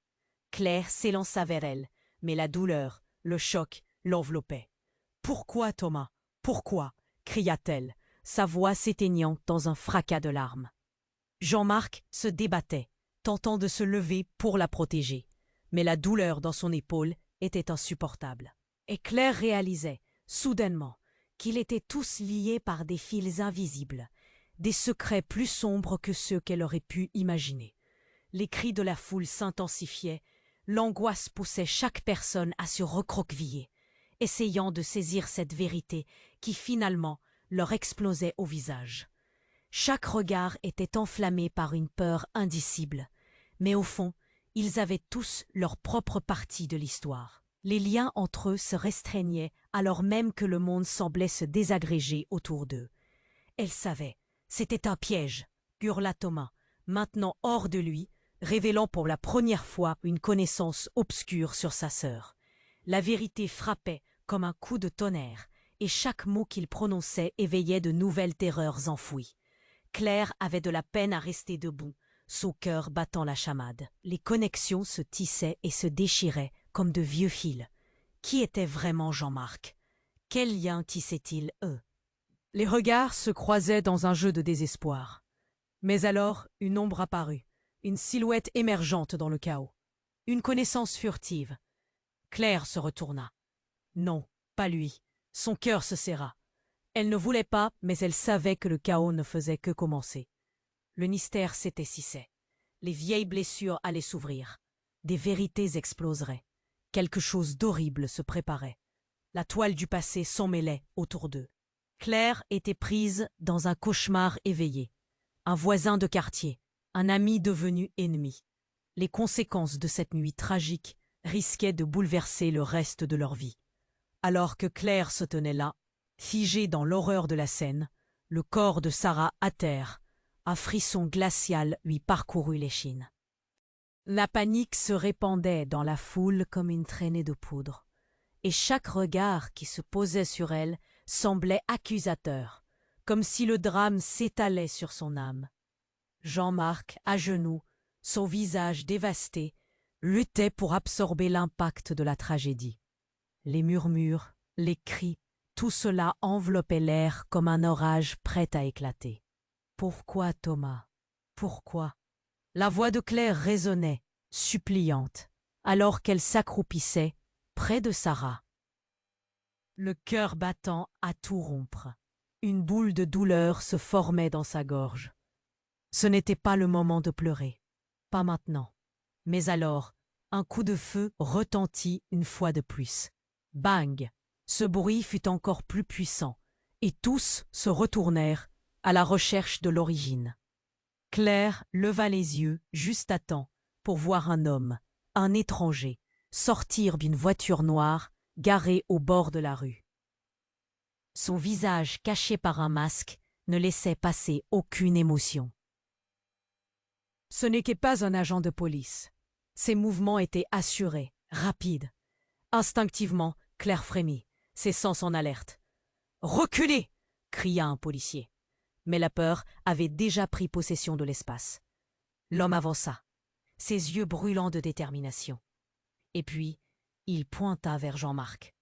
Claire s'élança vers elle, mais la douleur, le choc, l'enveloppaient. « Pourquoi, Thomas? Pourquoi ?» cria-t-elle, sa voix s'éteignant dans un fracas de larmes. Jean-Marc se débattait, tentant de se lever pour la protéger, mais la douleur dans son épaule était insupportable. Et Claire réalisait, soudainement, qu'ils étaient tous liés par des fils invisibles, des secrets plus sombres que ceux qu'elle aurait pu imaginer. Les cris de la foule s'intensifiaient, l'angoisse poussait chaque personne à se recroqueviller, essayant de saisir cette vérité qui finalement leur explosait au visage. Chaque regard était enflammé par une peur indicible, mais au fond, ils avaient tous leur propre partie de l'histoire. Les liens entre eux se restreignaient alors même que le monde semblait se désagréger autour d'eux. Elle savait, c'était un piège, hurla Thomas, maintenant hors de lui, révélant pour la première fois une connaissance obscure sur sa sœur. La vérité frappait comme un coup de tonnerre, et chaque mot qu'il prononçait éveillait de nouvelles terreurs enfouies. Claire avait de la peine à rester debout, son cœur battant la chamade. Les connexions se tissaient et se déchiraient comme de vieux fils. Qui était vraiment Jean-Marc? Quel lien tissaient-ils, eux? Les regards se croisaient dans un jeu de désespoir. Mais alors, une ombre apparut, une silhouette émergente dans le chaos. Une connaissance furtive. Claire se retourna. Non, pas lui. Son cœur se serra. Elle ne voulait pas, mais elle savait que le chaos ne faisait que commencer. Le mystère s'épaississait. Les vieilles blessures allaient s'ouvrir. Des vérités exploseraient. Quelque chose d'horrible se préparait. La toile du passé s'emmêlait autour d'eux. Claire était prise dans un cauchemar éveillé. Un voisin de quartier, un ami devenu ennemi. Les conséquences de cette nuit tragique risquaient de bouleverser le reste de leur vie. Alors que Claire se tenait là, figée dans l'horreur de la scène, le corps de Sarah à terre, un frisson glacial lui parcourut l'échine. La panique se répandait dans la foule comme une traînée de poudre, et chaque regard qui se posait sur elle semblait accusateur, comme si le drame s'étalait sur son âme. Jean-Marc, à genoux, son visage dévasté, luttait pour absorber l'impact de la tragédie. Les murmures, les cris, Tout cela enveloppait l'air comme un orage prêt à éclater. Pourquoi, Thomas? Pourquoi? La voix de Claire résonnait, suppliante, alors qu'elle s'accroupissait près de Sarah. Le cœur battant à tout rompre. Une boule de douleur se formait dans sa gorge. Ce n'était pas le moment de pleurer. Pas maintenant. Mais alors, un coup de feu retentit une fois de plus. Bang! Ce bruit fut encore plus puissant, et tous se retournèrent à la recherche de l'origine. Claire leva les yeux juste à temps pour voir un homme, un étranger, sortir d'une voiture noire garée au bord de la rue. Son visage caché par un masque ne laissait passer aucune émotion. Ce n'était pas un agent de police. Ses mouvements étaient assurés, rapides. Instinctivement, Claire frémit, ses sens en alerte. « Reculez !» cria un policier. Mais la peur avait déjà pris possession de l'espace. L'homme avança, ses yeux brûlants de détermination. Et puis, il pointa vers Jean-Marc.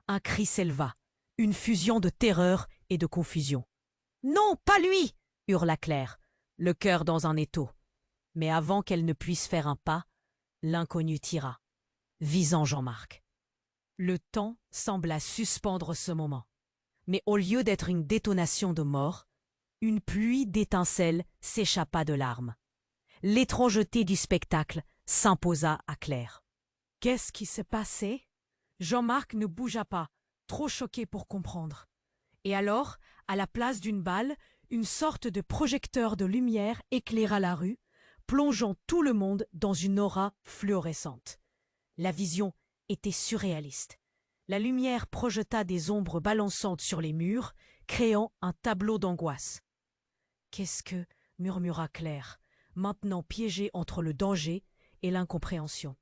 Un cri s'éleva, une fusion de terreur et de confusion. « Non, pas lui !» hurla Claire, le cœur dans un étau. Mais avant qu'elle ne puisse faire un pas, l'inconnu tira, visant Jean-Marc. Le temps sembla suspendre ce moment. Mais au lieu d'être une détonation de mort, une pluie d'étincelles s'échappa de l'arme. L'étrangeté du spectacle s'imposa à Claire. Qu'est-ce qui s'est passé? Jean-Marc ne bougea pas, trop choqué pour comprendre. Et alors, à la place d'une balle, une sorte de projecteur de lumière éclaira la rue, plongeant tout le monde dans une aura fluorescente. La vision était surréaliste. La lumière projeta des ombres balançantes sur les murs, créant un tableau d'angoisse. « Qu'est-ce que » murmura Claire, maintenant piégée entre le danger et l'incompréhension.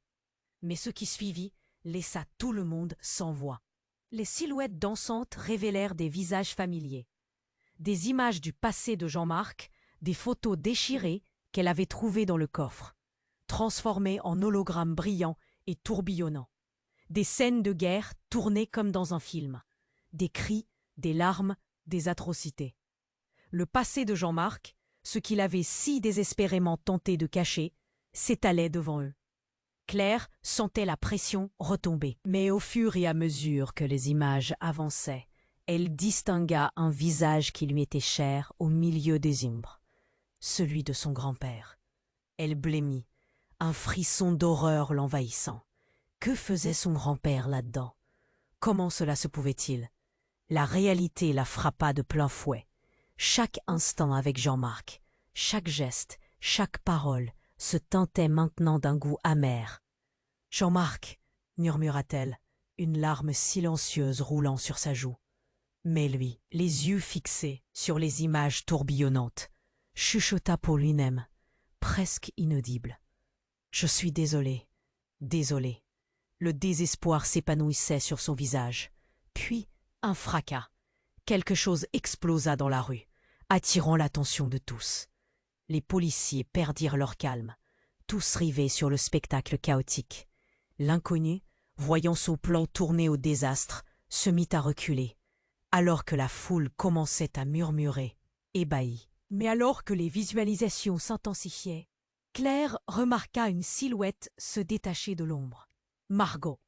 Mais ce qui suivit laissa tout le monde sans voix. Les silhouettes dansantes révélèrent des visages familiers. Des images du passé de Jean-Marc, des photos déchirées qu'elle avait trouvées dans le coffre, transformées en hologrammes brillants et tourbillonnants. Des scènes de guerre tournées comme dans un film. Des cris, des larmes, des atrocités. Le passé de Jean-Marc, ce qu'il avait si désespérément tenté de cacher, s'étalait devant eux. Claire sentait la pression retomber. Mais au fur et à mesure que les images avançaient, elle distingua un visage qui lui était cher au milieu des ombres, celui de son grand-père. Elle blêmit, un frisson d'horreur l'envahissant. Que faisait son grand-père là-dedans? Comment cela se pouvait-il? La réalité la frappa de plein fouet. Chaque instant avec Jean-Marc, chaque geste, chaque parole se teintait maintenant d'un goût amer. « Jean-Marc » murmura-t-elle, une larme silencieuse roulant sur sa joue. Mais lui, les yeux fixés sur les images tourbillonnantes, chuchota pour lui-même, presque inaudible. « Je suis désolé, désolé. » Le désespoir s'épanouissait sur son visage. Puis, un fracas. Quelque chose explosa dans la rue, attirant l'attention de tous. Les policiers perdirent leur calme, tous rivés sur le spectacle chaotique. L'inconnu, voyant son plan tourner au désastre, se mit à reculer, alors que la foule commençait à murmurer, ébahie. Mais alors que les visualisations s'intensifiaient, Claire remarqua une silhouette se détacher de l'ombre. Margot.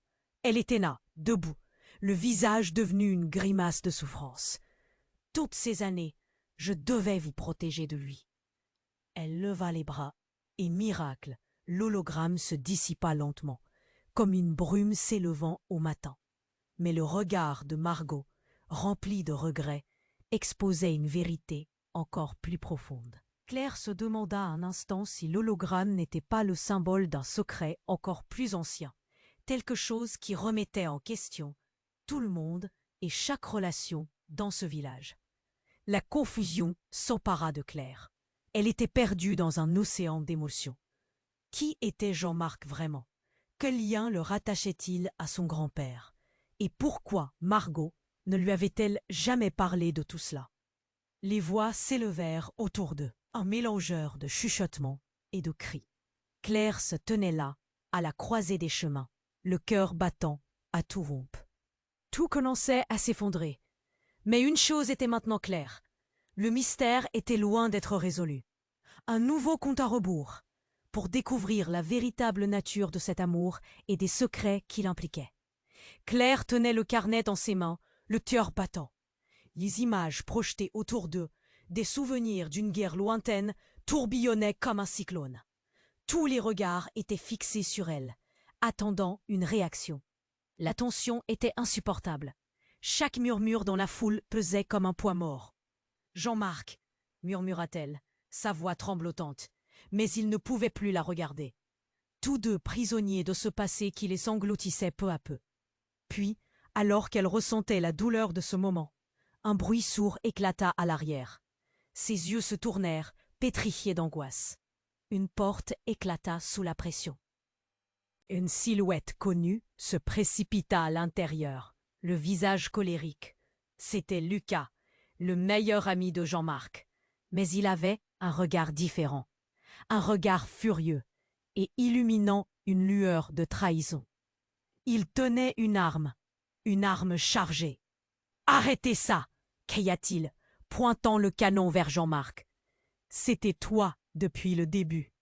Elle était là, debout, le visage devenu une grimace de souffrance. « Toutes ces années, je devais vous protéger de lui. » Elle leva les bras, et miracle, l'hologramme se dissipa lentement, comme une brume s'élevant au matin. Mais le regard de Margot, rempli de regrets, exposait une vérité encore plus profonde. Claire se demanda un instant si l'hologramme n'était pas le symbole d'un secret encore plus ancien, quelque chose qui remettait en question tout le monde et chaque relation dans ce village. La confusion s'empara de Claire. Elle était perdue dans un océan d'émotions. Qui était Jean-Marc vraiment? Quel lien le rattachait-il à son grand-père? Et pourquoi Margot ne lui avait-elle jamais parlé de tout cela? Les voix s'élevèrent autour d'eux, un mélangeur de chuchotements et de cris. Claire se tenait là, à la croisée des chemins, le cœur battant à tout rompre. Tout commençait à s'effondrer, Mais une chose était maintenant claire. Le mystère était loin d'être résolu. Un nouveau compte à rebours, pour découvrir la véritable nature de cet amour et des secrets qu'il impliquait. Claire tenait le carnet dans ses mains, le cœur battant. Les images projetées autour d'eux, des souvenirs d'une guerre lointaine, tourbillonnaient comme un cyclone. Tous les regards étaient fixés sur elle, attendant une réaction. La tension était insupportable. Chaque murmure dans la foule pesait comme un poids mort. « Jean-Marc » murmura-t-elle, sa voix tremblotante, mais il ne pouvait plus la regarder. Tous deux prisonniers de ce passé qui les engloutissait peu à peu. Puis, alors qu'elle ressentait la douleur de ce moment, un bruit sourd éclata à l'arrière. Ses yeux se tournèrent, pétrifiés d'angoisse. Une porte éclata sous la pression. Une silhouette connue se précipita à l'intérieur, le visage colérique. C'était Lucas, le meilleur ami de Jean-Marc. Mais il avait un regard différent, un regard furieux et illuminant une lueur de trahison. Il tenait une arme chargée. « Arrêtez ça !» cria-t-il, pointant le canon vers Jean-Marc. « C'était toi depuis le début. »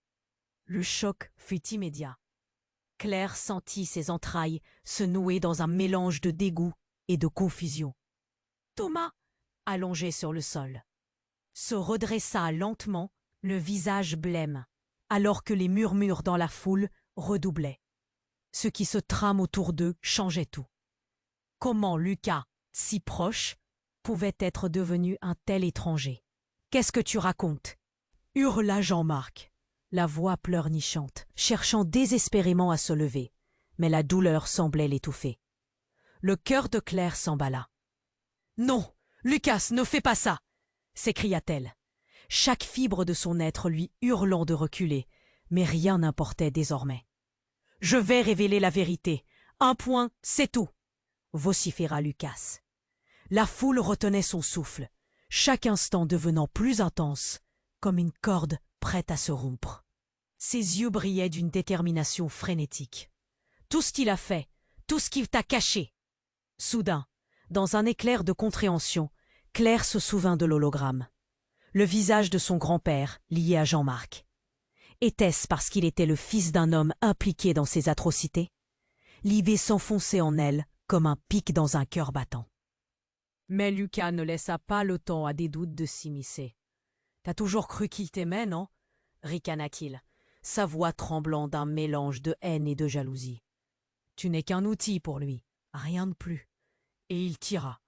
Le choc fut immédiat. Claire sentit ses entrailles se nouer dans un mélange de dégoût et de confusion. Thomas, allongé sur le sol, se redressa lentement, le visage blême, alors que les murmures dans la foule redoublaient. Ce qui se trame autour d'eux changeait tout. Comment Lucas, si proche, pouvait être devenu un tel étranger? « Qu'est-ce que tu racontes ?» hurla Jean-Marc, la voix pleurnichante, cherchant désespérément à se lever, mais la douleur semblait l'étouffer. Le cœur de Claire s'emballa. « Non, Lucas, ne fais pas ça !» s'écria-t-elle, chaque fibre de son être lui hurlant de reculer, mais rien n'importait désormais. « Je vais révéler la vérité. Un point, c'est tout !» vociféra Lucas. La foule retenait son souffle, chaque instant devenant plus intense, comme une corde prête à se rompre. Ses yeux brillaient d'une détermination frénétique. « Tout ce qu'il a fait, tout ce qu'il t'a caché !» Soudain, dans un éclair de compréhension, Claire se souvint de l'hologramme. Le visage de son grand-père, lié à Jean-Marc. Était-ce parce qu'il était le fils d'un homme impliqué dans ces atrocités? L'idée s'enfonçait en elle comme un pic dans un cœur battant. Mais Lucas ne laissa pas le temps à des doutes de s'immiscer. « T'as toujours cru qu'il t'aimait, non ?» ricana-t-il, sa voix tremblant d'un mélange de haine et de jalousie. « Tu n'es qu'un outil pour lui, rien de plus. » Et il tira.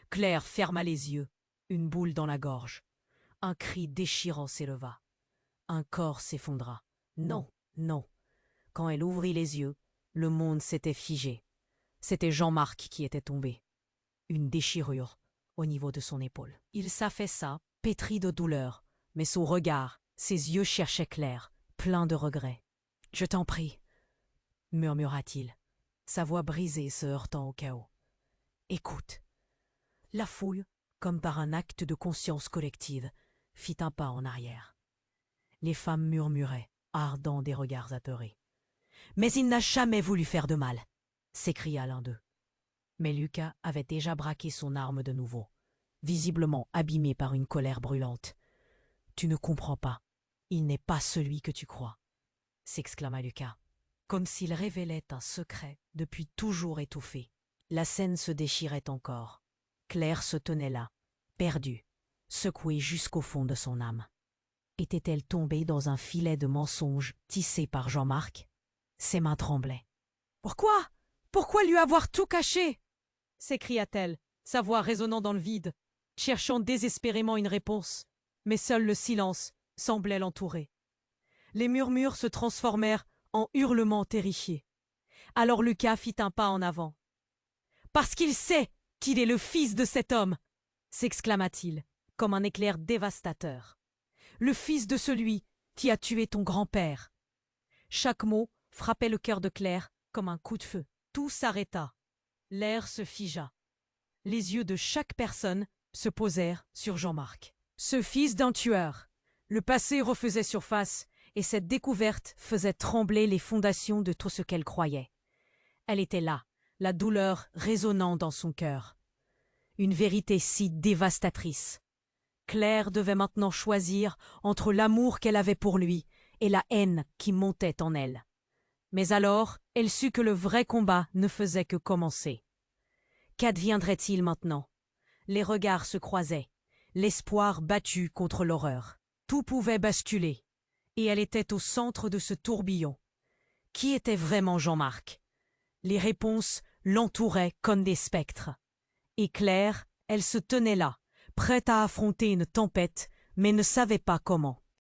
Claire ferma les yeux, une boule dans la gorge. Un cri déchirant s'éleva. Un corps s'effondra. Non, non. Quand elle ouvrit les yeux, le monde s'était figé. C'était Jean-Marc qui était tombé. Une déchirure au niveau de son épaule. Il s'affaissa, pétri de douleur, mais son regard, ses yeux cherchaient Claire, plein de regrets. « Je t'en prie, » murmura-t-il, sa voix brisée se heurtant au chaos. « Écoute. » La foule, comme par un acte de conscience collective, fit un pas en arrière. Les femmes murmuraient, ardant des regards apeurés. « Mais il n'a jamais voulu faire de mal !» s'écria l'un d'eux. Mais Lucas avait déjà braqué son arme de nouveau, visiblement abîmé par une colère brûlante. « Tu ne comprends pas. Il n'est pas celui que tu crois !» s'exclama Lucas, comme s'il révélait un secret depuis toujours étouffé. La scène se déchirait encore. Claire se tenait là, perdue, secouée jusqu'au fond de son âme. Était-elle tombée dans un filet de mensonges tissé par Jean-Marc? Ses mains tremblaient. « Pourquoi? Pourquoi lui avoir tout caché ?» s'écria-t-elle, sa voix résonnant dans le vide, cherchant désespérément une réponse. Mais seul le silence semblait l'entourer. Les murmures se transformèrent en hurlements terrifiés. Alors Lucas fit un pas en avant. « Parce qu'il sait qu'il est le fils de cet homme !» s'exclama-t-il, comme un éclair dévastateur. « Le fils de celui qui a tué ton grand-père !» Chaque mot frappait le cœur de Claire comme un coup de feu. Tout s'arrêta. L'air se figea. Les yeux de chaque personne se posèrent sur Jean-Marc. Ce fils d'un tueur. Le passé refaisait surface, et cette découverte faisait trembler les fondations de tout ce qu'elle croyait. Elle était là, la douleur résonnant dans son cœur. une vérité si dévastatrice. Claire devait maintenant choisir entre l'amour qu'elle avait pour lui et la haine qui montait en elle. Mais alors, elle sut que le vrai combat ne faisait que commencer. Qu'adviendrait-il maintenant? Les regards se croisaient, l'espoir battu contre l'horreur. Tout pouvait basculer, et elle était au centre de ce tourbillon. Qui était vraiment Jean-Marc? Les réponses l'entouraient comme des spectres. Et Claire, elle se tenait là, prête à affronter une tempête, mais ne savait pas comment.